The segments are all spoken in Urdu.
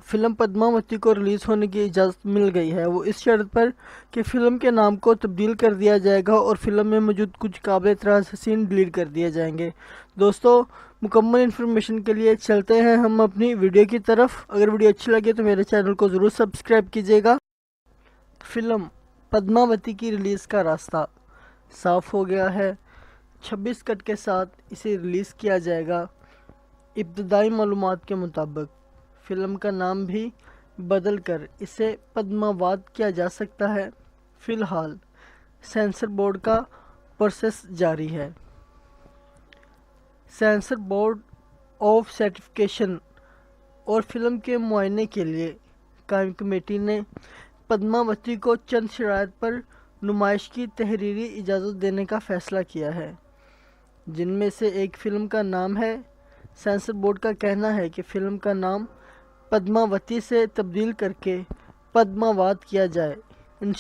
فلم پدماوتی کو ریلیز ہونے کی اجازت مل گئی ہے، وہ اس شرط پر کہ فلم کے نام کو تبدیل کر دیا جائے گا اور فلم میں موجود کچھ قابل اعتراض سین ڈیلیٹ کر دیے جائیں گے۔ دوستو، مکمل انفارمیشن کے لیے چلتے ہیں ہم اپنی ویڈیو کی طرف۔ اگر ویڈیو اچھی لگے تو میرے چینل کو ضرور سبسکرائب کیجیے گا۔ فلم پدماوتی کی ریلیز کا راستہ صاف ہو گیا ہے۔ 26 کٹ کے ساتھ اسے ریلیز کیا جائے گا۔ ابتدائی معلومات کے مطابق فلم کا نام بھی بدل کر اسے پدماوت کیا جا سکتا ہے۔ فی الحال سینسر بورڈ کا پروسیس جاری ہے۔ سینسر بورڈ آف سرٹیفکیشن اور فلم کے معائنے کے لیے قائم کمیٹی نے پدماوتی کو چند شرائط پر نمائش کی تحریری اجازت دینے کا فیصلہ کیا ہے، جن میں سے ایک فلم کا نام ہے۔ سینسر بورڈ کا کہنا ہے کہ فلم کا نام پدماوتی سے تبدیل کر کے پدماوت کیا جائے۔ ان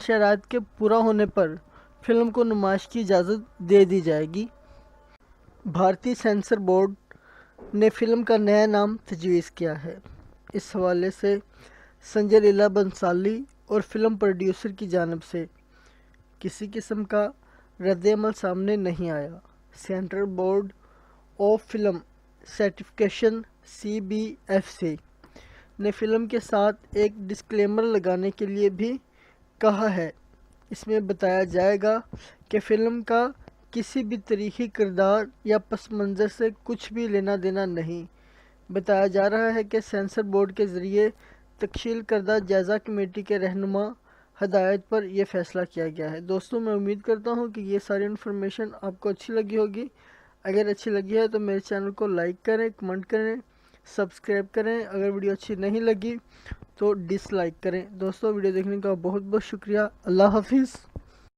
شرائط کے پورا ہونے پر فلم کو نمائش کی اجازت دے دی جائے گی۔ بھارتی سینسر بورڈ نے فلم کا نیا نام تجویز کیا ہے۔ اس حوالے سے سنجے لیلا بنسالی اور فلم پروڈیوسر کی جانب سے کسی قسم کا رد عمل سامنے نہیں آیا۔ Central board of film certification CBFC نے فلم کے ساتھ ایک ڈسکلیمر لگانے کے لیے بھی کہا ہے۔ اس میں بتایا جائے گا کہ فلم کا کسی بھی تاریخی کردار یا پس منظر سے کچھ بھی لینا دینا نہیں۔ بتایا جا رہا ہے کہ سینسر بورڈ کے ذریعے تشکیل کردہ جائزہ کمیٹی کے رہنما ہدایت پر یہ فیصلہ کیا گیا ہے۔ دوستوں، میں امید کرتا ہوں کہ یہ ساری انفارمیشن آپ کو اچھی لگی ہوگی۔ اگر اچھی لگی ہے تو میرے چینل کو لائک کریں، کمنٹ کریں، سبسکرائب کریں۔ اگر ویڈیو اچھی نہیں لگی تو ڈس لائک کریں۔ دوستوں، ویڈیو دیکھنے کا بہت بہت شکریہ۔ اللہ حافظ۔